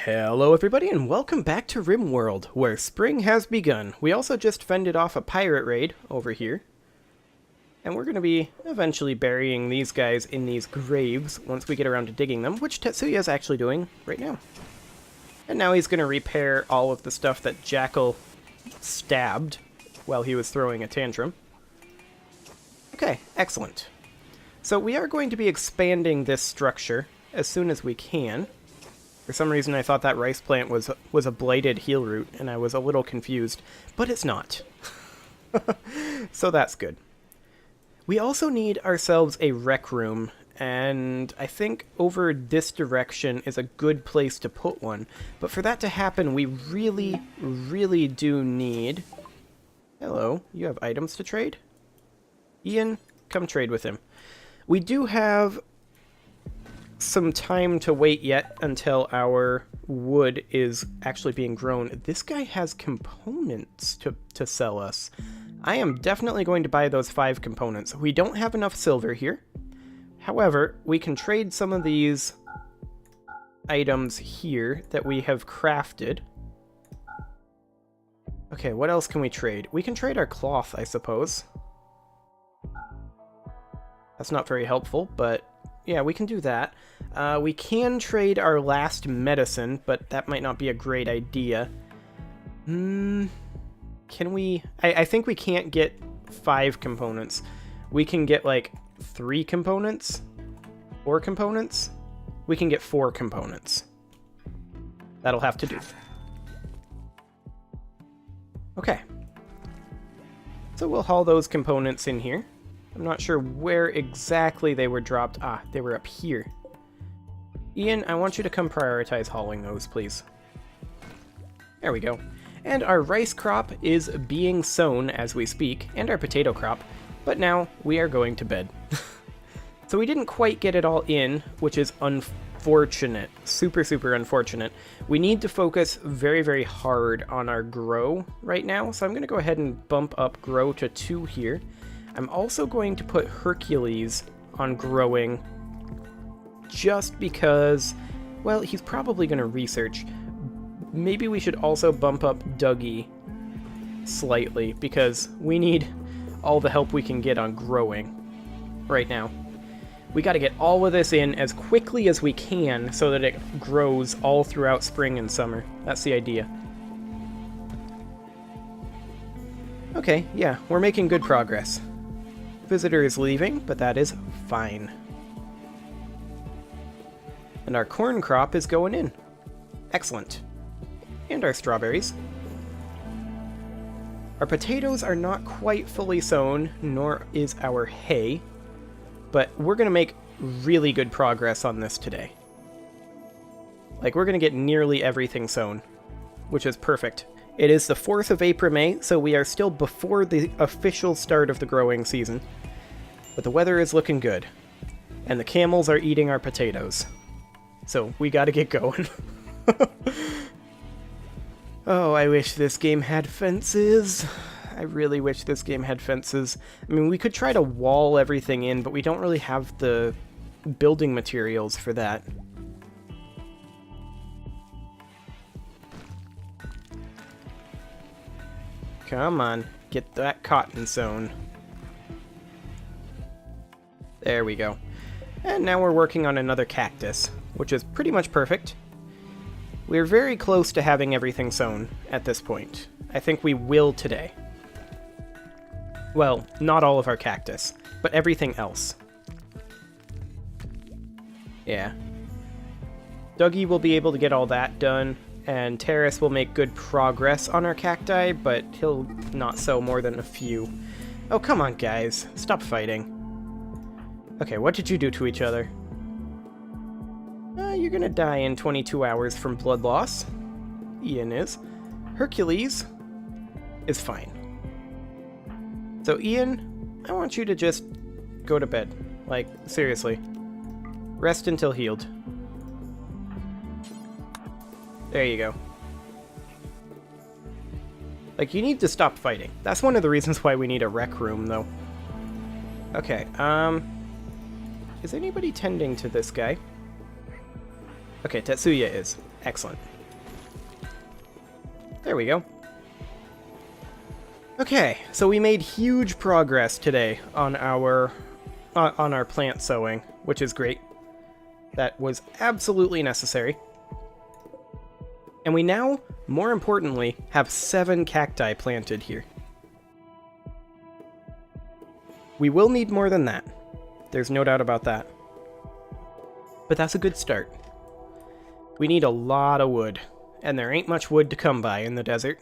Hello everybody and welcome back to RimWorld, where spring has begun. We also just fended off a pirate raid over here. And we're going to be eventually burying these guys in these graves once we get around to digging them, which Tetsuya is actually doing right now. And now he's going to repair all of the stuff that Jackal stabbed while he was throwing a tantrum. Okay, excellent. So we are going to be expanding this structure as soon as we can. For some reason I thought that rice plant was a blighted heal root, and I was a little confused, but it's not. So that's good. We also need ourselves a rec room, and I think over this direction is a good place to put one. But for that to happen, we really, really do need... Hello, you have items to trade? Ian, come trade with him. We do have some time to wait yet until our wood is actually being grown. This guy has components to sell us. I am definitely going to buy those 5 components. We don't have enough silver here. However, we can trade some of these items here that we have crafted. Okay, what else can we trade? We can trade our cloth, I suppose. That's not very helpful, but yeah, we can do that. We can trade our last medicine, but that might not be a great idea. Can we... I think we can't get 5 components. We can get, like, 3 components? 4 components? We can get 4 components. That'll have to do. Okay. So we'll haul those components in here. I'm not sure where exactly they were dropped. Ah, they were up here. Ian, I want you to come prioritize hauling those, please. There we go. And our rice crop is being sown as we speak, and our potato crop, but now we are going to bed. So we didn't quite get it all in, which is unfortunate. Super, super unfortunate. We need to focus very, very hard on our grow right now, so I'm going to go ahead and bump up grow to 2 here. I'm also going to put Hercules on growing just because, well, he's probably going to research. Maybe we should also bump up Dougie slightly because we need all the help we can get on growing right now. We got to get all of this in as quickly as we can so that it grows all throughout spring and summer. That's the idea. Okay, yeah, we're making good progress. Visitor is leaving, but that is fine. And our corn crop is going in. Excellent. And our strawberries. Our potatoes are not quite fully sown, nor is our hay, but we're going to make really good progress on this today. Like, we're going to get nearly everything sown, which is perfect. It is the 4th of April, so we are still before the official start of the growing season. But the weather is looking good. And the camels are eating our potatoes. So we gotta get going. Oh, I wish this game had fences. I really wish this game had fences. I mean, we could try to wall everything in, but we don't really have the building materials for that. Come on, get that cotton sown. There we go. And now we're working on another cactus, which is pretty much perfect. We're very close to having everything sown at this point. I think we will today. Well, not all of our cactus, but everything else. Yeah. Dougie will be able to get all that done, and Terrace will make good progress on our cacti, but he'll not sow more than a few. Oh, come on, guys. Stop fighting. Okay, what did you do to each other? You're gonna die in 22 hours from blood loss. Ian is. Hercules is fine. So Ian, I want you to just go to bed. Like, seriously. Rest until healed. There you go. Like, you need to stop fighting. That's one of the reasons why we need a rec room, though. Okay, Is anybody tending to this guy? Okay, Tetsuya is. Excellent. There we go. Okay, so we made huge progress today on our plant sowing, which is great. That was absolutely necessary. And we now, more importantly, have 7 cacti planted here. We will need more than that. There's no doubt about that. But that's a good start. We need a lot of wood, and there ain't much wood to come by in the desert.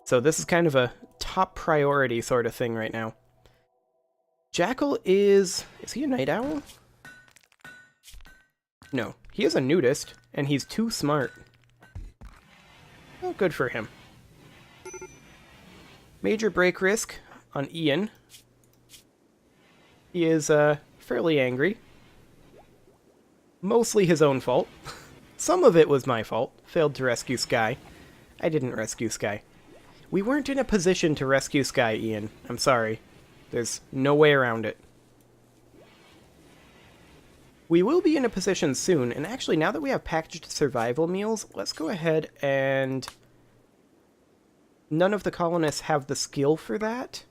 So this is kind of a top priority sort of thing right now. Jackal is he a night owl? No, he is a nudist, and he's too smart. Oh, good for him. Major break risk on Ian. He is fairly angry. Mostly his own fault. Some of it was my fault. Failed to rescue Sky. I didn't rescue Sky. We weren't in a position to rescue Sky, Ian. I'm sorry. There's no way around it. We will be in a position soon, and actually now that we have packaged survival meals, let's go ahead and... None of the colonists have the skill for that,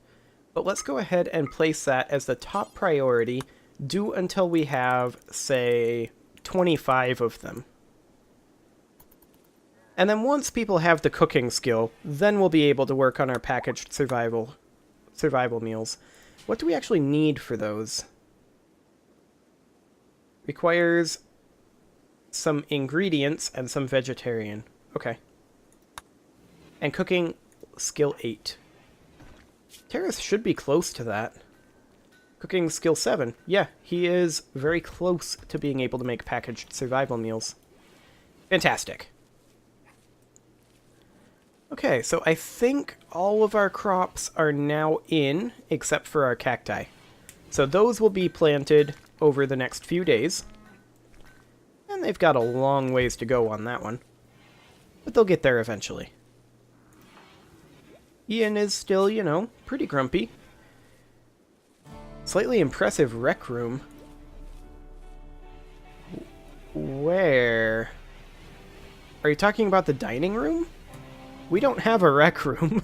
but let's go ahead and place that as the top priority, do until we have, say, 25 of them. And then once people have the cooking skill, then we'll be able to work on our packaged survival meals. What do we actually need for those? Requires some ingredients and some vegetarian. Okay. And cooking skill 8. Terrace should be close to that. Cooking skill 7. Yeah, he is very close to being able to make packaged survival meals. Fantastic. Okay, so I think all of our crops are now in, except for our cacti. So those will be planted over the next few days. And they've got a long ways to go on that one. But they'll get there eventually. Ian is still, you know, pretty grumpy. Slightly impressive rec room. Where? Are you talking about the dining room? We don't have a rec room.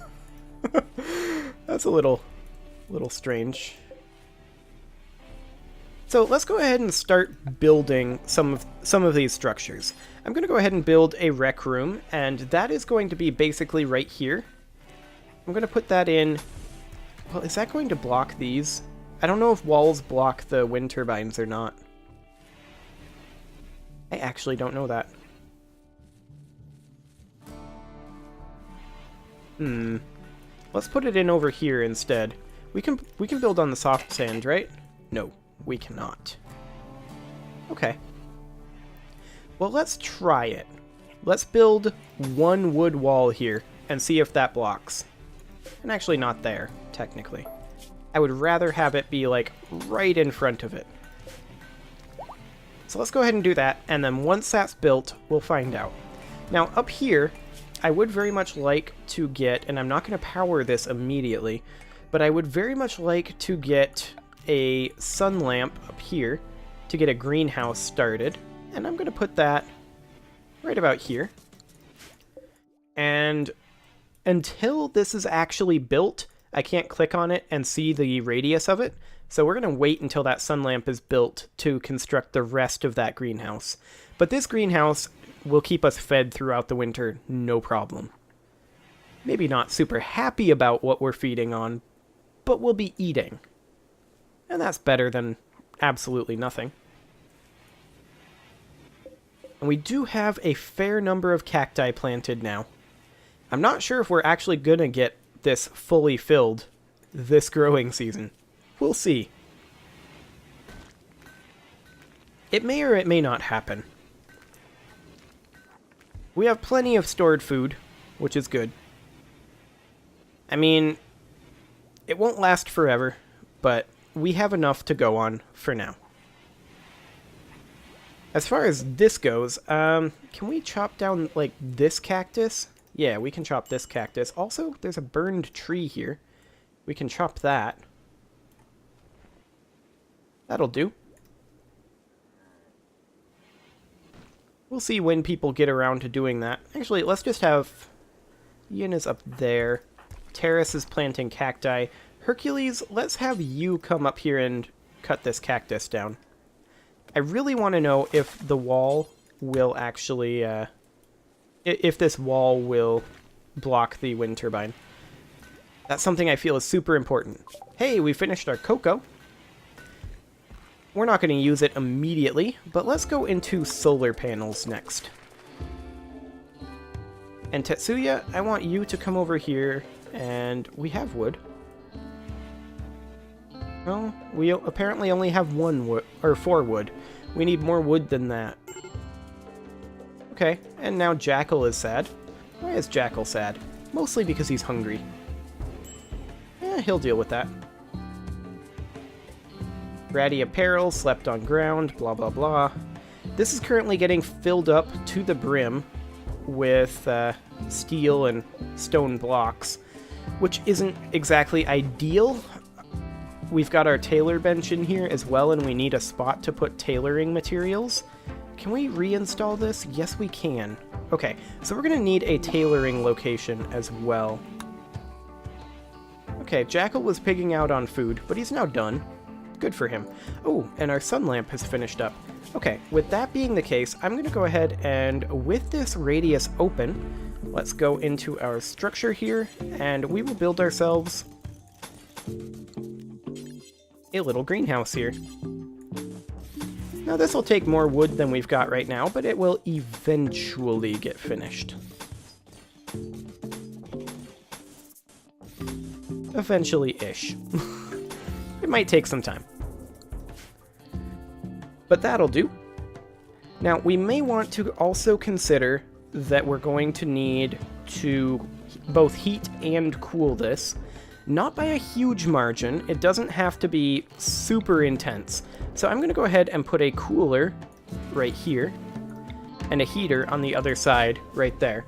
That's a little strange. So let's go ahead and start building some of these structures. I'm going to go ahead and build a rec room, and that is going to be basically right here. I'm going to put that in... Well, is that going to block these? I don't know if walls block the wind turbines or not. I actually don't know that. Let's put it in over here instead. We can build on the soft sand, right? No, we cannot. Okay. Well, let's try it. Let's build one wood wall here and see if that blocks. And actually not there, technically. I would rather have it be, like, right in front of it. So let's go ahead and do that, and then once that's built, we'll find out. Now, up here, I would very much like to get, and I'm not going to power this immediately, but I would very much like to get a sun lamp up here to get a greenhouse started. And I'm going to put that right about here. And until this is actually built, I can't click on it and see the radius of it. So we're going to wait until that sun lamp is built to construct the rest of that greenhouse. But this greenhouse will keep us fed throughout the winter, no problem. Maybe not super happy about what we're feeding on, but we'll be eating. And that's better than absolutely nothing. And we do have a fair number of cacti planted now. I'm not sure if we're actually going to get this fully filled this growing season. We'll see. It may or it may not happen. We have plenty of stored food, which is good. I mean, it won't last forever, but we have enough to go on for now. As far as this goes, can we chop down, like, this cactus? Yeah, we can chop this cactus. Also, there's a burned tree here. We can chop that. That'll do. We'll see when people get around to doing that. Actually, let's just have... Ian is up there. Terrace is planting cacti. Hercules, let's have you come up here and cut this cactus down. I really want to know if the wall will actually... if this wall will block the wind turbine. That's something I feel is super important. Hey, we finished our cocoa. We're not going to use it immediately, but let's go into solar panels next. And Tetsuya, I want you to come over here, and we have wood. Well, we apparently only have 1 wood, or 4 wood. We need more wood than that. Okay, and now Jackal is sad. Why is Jackal sad? Mostly because he's hungry. He'll deal with that. Ratty apparel, slept on ground, blah blah blah. This is currently getting filled up to the brim with steel and stone blocks, which isn't exactly ideal. We've got our tailor bench in here as well, and we need a spot to put tailoring materials. Can we reinstall this? Yes, we can. Okay, so we're going to need a tailoring location as well. Okay, Jackal was pigging out on food, but he's now done. Good for him. Oh, and our sun lamp has finished up. Okay, with that being the case, I'm going to go ahead and with this radius open, let's go into our structure here, and we will build ourselves a little greenhouse here. Now this will take more wood than we've got right now, but it will eventually get finished. Eventually-ish. It might take some time. But that'll do. Now, we may want to also consider that we're going to need to both heat and cool this. Not by a huge margin. It doesn't have to be super intense. So I'm going to go ahead and put a cooler right here and a heater on the other side right there.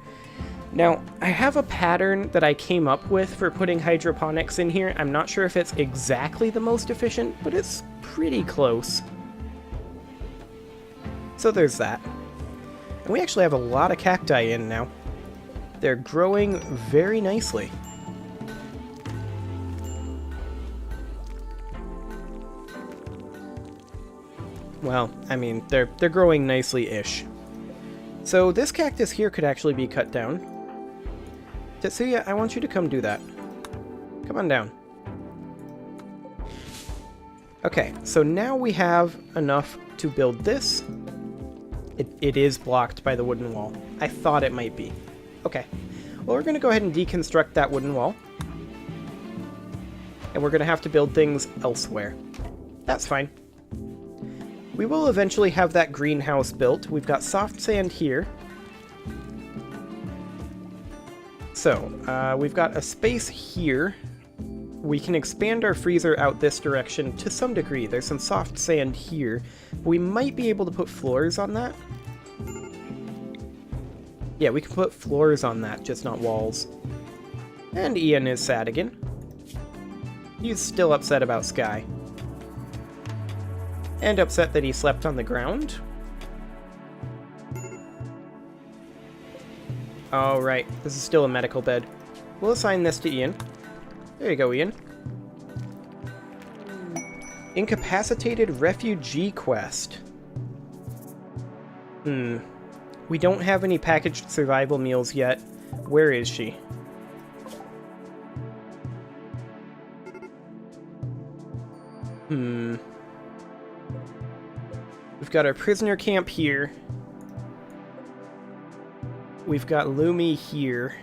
Now, I have a pattern that I came up with for putting hydroponics in here. I'm not sure if it's exactly the most efficient, but it's pretty close. So there's that. And we actually have a lot of cacti in now. They're growing very nicely. Well, I mean, they're growing nicely-ish. So this cactus here could actually be cut down. Tetsuya, I want you to come do that. Come on down. Okay, so now we have enough to build this. It is blocked by the wooden wall. I thought it might be. Okay. Well, we're going to go ahead and deconstruct that wooden wall. And we're going to have to build things elsewhere. That's fine. We will eventually have that greenhouse built. We've got soft sand here. So, we've got a space here. We can expand our freezer out this direction to some degree. There's some soft sand here. We might be able to put floors on that. Yeah, we can put floors on that, just not walls. And Ian is sad again. He's still upset about Sky. And upset that he slept on the ground. Alright, this is still a medical bed. We'll assign this to Ian. There you go, Ian. Incapacitated refugee quest. We don't have any packaged survival meals yet. Where is she? We've got our prisoner camp here. We've got Lumi here.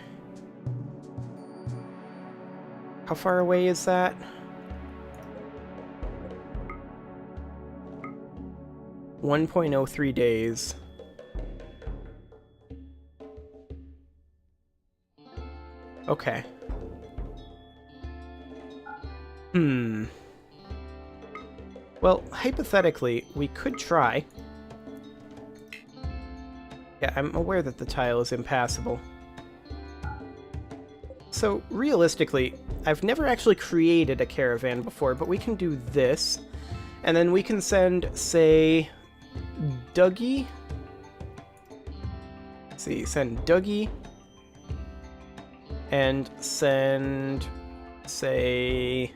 How far away is that? $1.03 days. Okay. Well, hypothetically, we could try. Yeah, I'm aware that the tile is impassable. So, realistically, I've never actually created a caravan before, but we can do this. And then we can send, say, Dougie see, send Dougie. And send, say...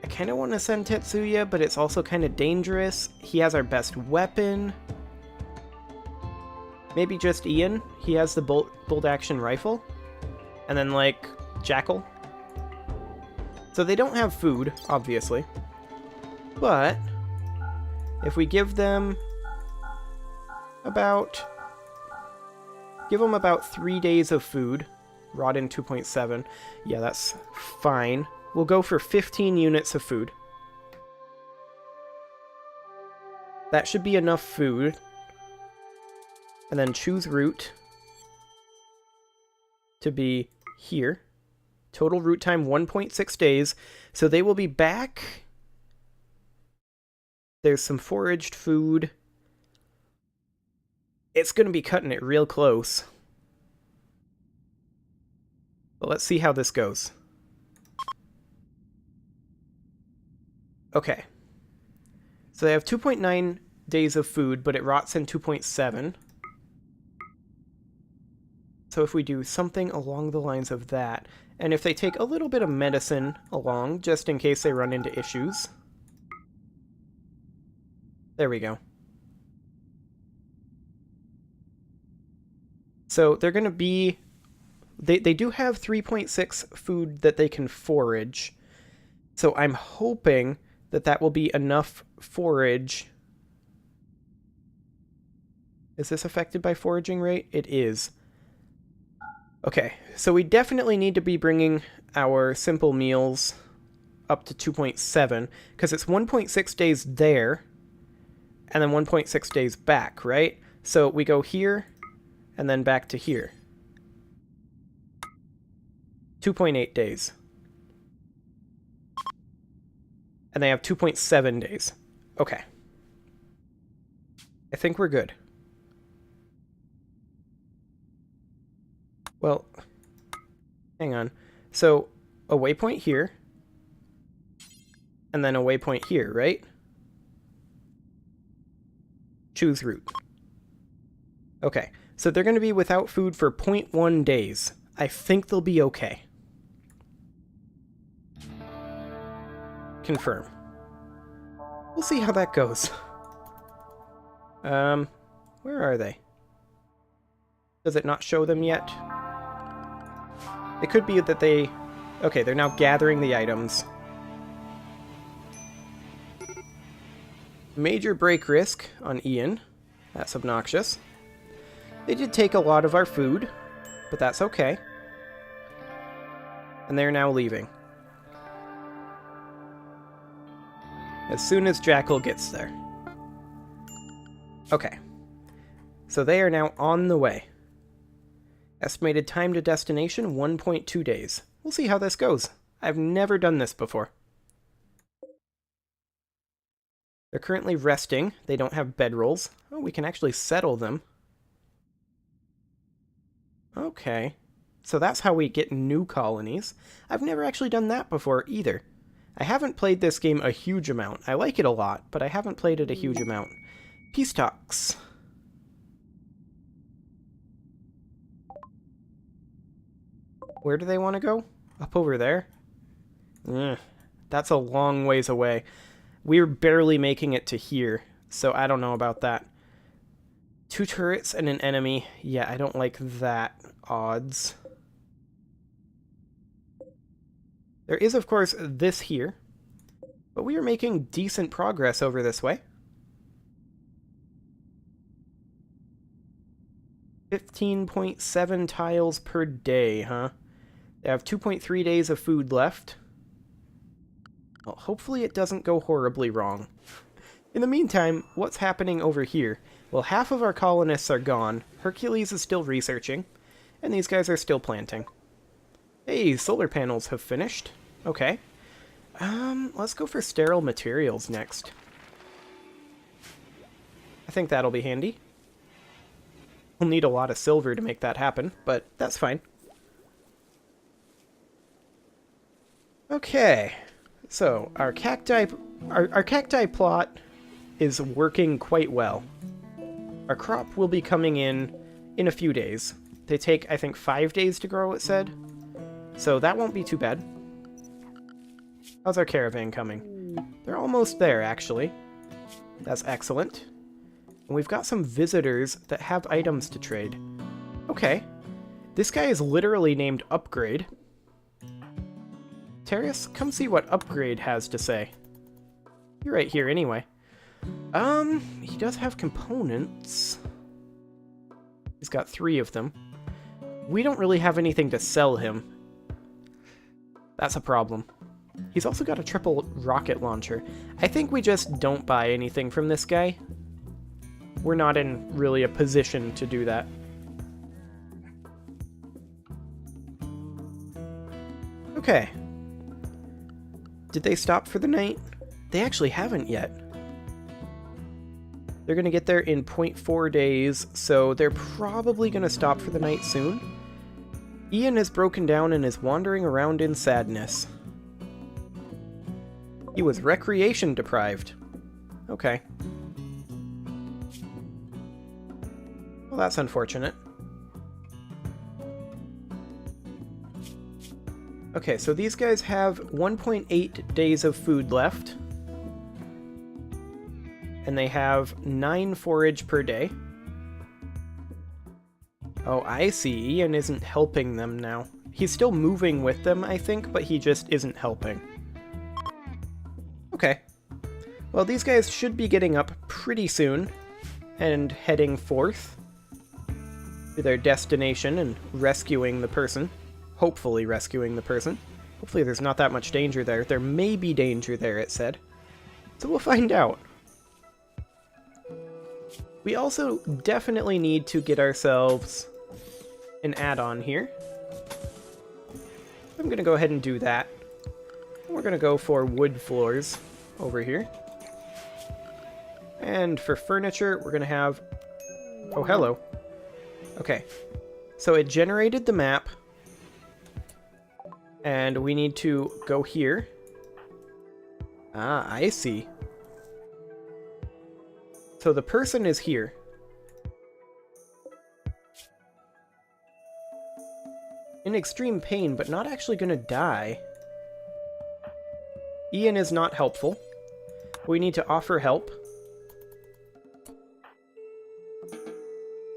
I kind of want to send Tetsuya, but it's also kind of dangerous. He has our best weapon. Maybe just Ian. He has the bolt action rifle. And then, like, Jackal. So they don't have food, obviously. But if we give them about 3 days of food. Rot in 2.7. Yeah, that's fine. We'll go for 15 units of food. That should be enough food. And then choose route to be here. Total route time 1.6 days. So they will be back. There's some foraged food. It's going to be cutting it real close. But let's see how this goes. Okay. So they have 2.9 days of food, but it rots in 2.7. So if we do something along the lines of that, and if they take a little bit of medicine along, just in case they run into issues. There we go. So they're going to be... They do have 3.6 food that they can forage. So I'm hoping that that will be enough forage. Is this affected by foraging rate? It is. Okay, so we definitely need to be bringing our simple meals up to 2.7, because it's 1.6 days there, and then 1.6 days back, right? So we go here, and then back to here. 2.8 days. And they have 2.7 days. Okay. I think we're good. Well, hang on. So, a waypoint here, and then a waypoint here, right? Choose route. Okay, so they're going to be without food for 0.1 days. I think they'll be okay. Confirm. We'll see how that goes. Where are they? Does it not show them yet? It could be that they... Okay, they're now gathering the items. Major break risk on Ian. That's obnoxious. They did take a lot of our food, but that's okay. And they're now leaving. As soon as Jackal gets there. Okay. So they are now on the way. Estimated time to destination, 1.2 days. We'll see how this goes. I've never done this before. They're currently resting. They don't have bedrolls. Oh, we can actually settle them. Okay. So that's how we get new colonies. I've never actually done that before either. I haven't played this game a huge amount. I like it a lot, but I haven't played it a huge amount. Peace talks. Where do they want to go? Up over there? That's a long ways away. We're barely making it to here, so I don't know about that. 2 turrets and an enemy. Yeah, I don't like that odds. There is, of course, this here, but we are making decent progress over this way. 15.7 tiles per day, huh? They have 2.3 days of food left. Well, hopefully it doesn't go horribly wrong. In the meantime, what's happening over here? Well, half of our colonists are gone. Hercules is still researching, and these guys are still planting. Hey, solar panels have finished. Okay. Let's go for sterile materials next. I think that'll be handy. We'll need a lot of silver to make that happen, but that's fine. Okay. So, our cacti plot is working quite well. Our crop will be coming in a few days. They take, I think, 5 days to grow, it said. So that won't be too bad. How's our caravan coming? They're almost there, actually. That's excellent. And we've got some visitors that have items to trade. Okay. This guy is literally named Upgrade. Terrace, come see what Upgrade has to say. You're right here anyway. He does have components. He's got 3 of them. We don't really have anything to sell him. That's a problem. He's also got a triple rocket launcher. I think we just don't buy anything from this guy. We're not in really a position to do that. Okay. Did they stop for the night? They actually haven't yet. They're going to get there in 0.4 days, so they're probably going to stop for the night soon. Ian has broken down and is wandering around in sadness. He was recreation deprived. Okay. Well, that's unfortunate. Okay, so these guys have 1.8 days of food left. And they have 9 forage per day. Oh, I see. Ian isn't helping them now. He's still moving with them, I think, but he just isn't helping. Okay. Well, these guys should be getting up pretty soon and heading forth to their destination and rescuing the person. Hopefully rescuing the person. Hopefully there's not that much danger there. There may be danger there, it said. So we'll find out. We also definitely need to get ourselves an add-on here. I'm going to go ahead and do that. We're going to go for wood floors over here. And for furniture, we're going to have... Oh, hello. Okay. So it generated the map. And we need to go here. Ah, I see. So the person is here. In extreme pain, but not actually going to die. Ian is not helpful. We need to offer help.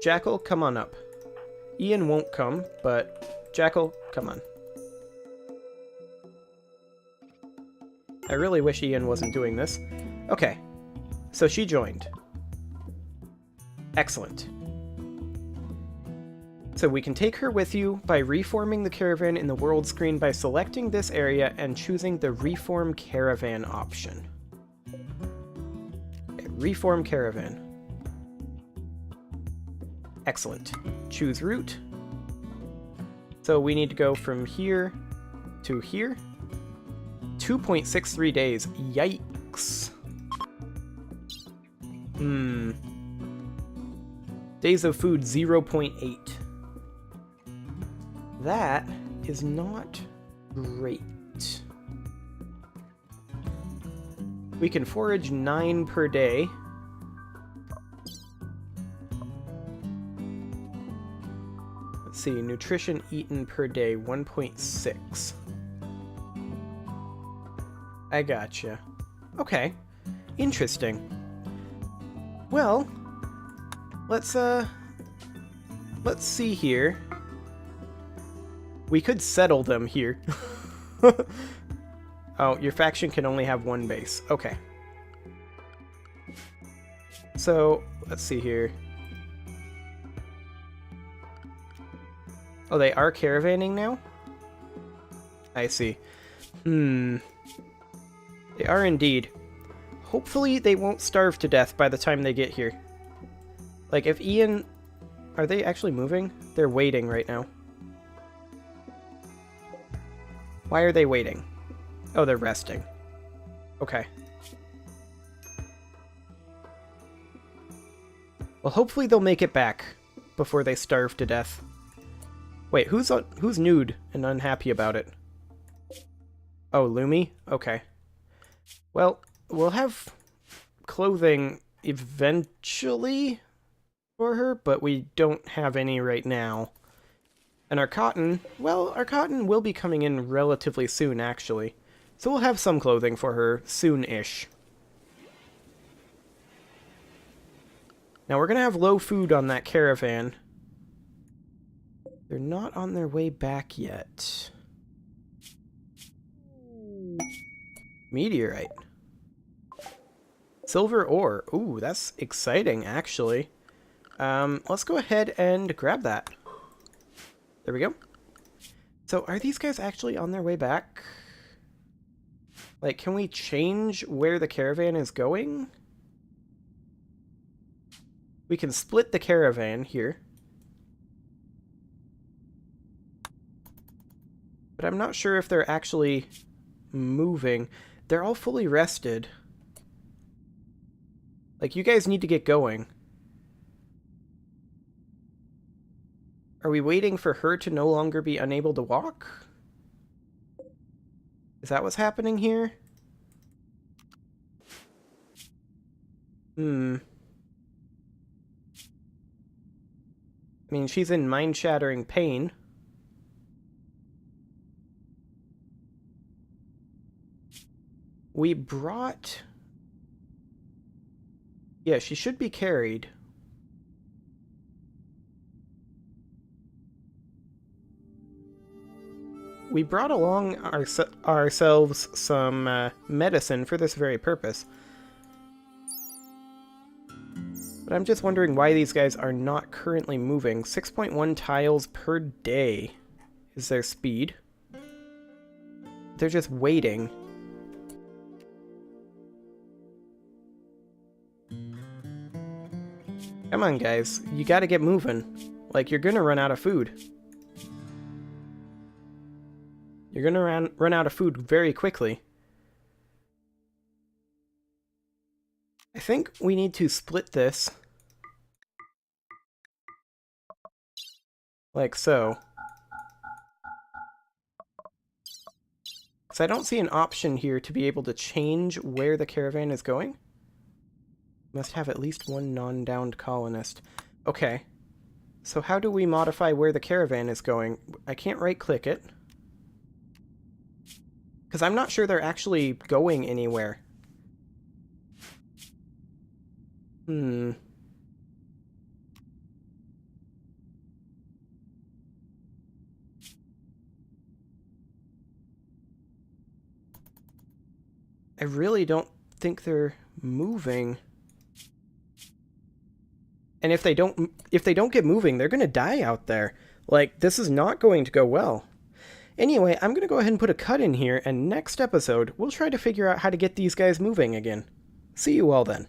Jackal, come on up. Ian won't come, but Jackal, come on. I really wish Ian wasn't doing this. Okay, so she joined. Excellent. So we can take her with you by reforming the caravan in the world screen by selecting this area and choosing the Reform Caravan option. Okay, Reform Caravan. Excellent. Choose route. So we need to go from here to here. 2.63 days. Yikes. Days of food 0.8. That is not great. We can forage 9 per day. Let's see, nutrition eaten per day 1.6. I gotcha. Okay. Interesting. Well, let's see here. We could settle them here. Oh, your faction can only have 1 base. Okay. So, let's see here. Oh, they are caravanning now? I see. They are indeed. Hopefully they won't starve to death by the time they get here. Like, if Ian... Are they actually moving? They're waiting right now. Why are they waiting? Oh, they're resting. Okay. Well, hopefully they'll make it back before they starve to death. Wait, who's nude and unhappy about it? Oh, Lumi? Okay. Well, we'll have clothing eventually. for her, but we don't have any right now. And our cotton, well, our cotton will be coming in relatively soon, actually. So we'll have some clothing for her soon-ish. Now we're going to have low food on that caravan. They're not on their way back yet. Meteorite. Silver ore. Ooh, that's exciting, actually. Let's go ahead and grab that. There we go. So, are these guys actually on their way back? Like, can we change where the caravan is going? We can split the caravan here. But I'm not sure if they're actually moving. They're all fully rested. Like, you guys need to get going. Are we waiting for her to no longer be unable to walk? Is that what's happening here? I mean, she's in mind-shattering pain. We brought... Yeah, she should be carried. We brought along ourselves some medicine for this very purpose. But I'm just wondering why these guys are not currently moving. 6.1 tiles per day is their speed. They're just waiting. Come on, guys. You gotta get moving. Like, you're gonna run out of food. You're gonna run out of food very quickly. I think we need to split this. Like so. Because I don't see an option here to be able to change where the caravan is going. Must have at least one non-downed colonist. Okay. So how do we modify where the caravan is going? I can't right-click it. Because I'm not sure they're actually going anywhere. I really don't think they're moving. And if they don't get moving, they're going to die out there. Like, this is not going to go well. Anyway, I'm going to go ahead and put a cut in here, and next episode, we'll try to figure out how to get these guys moving again. See you all then.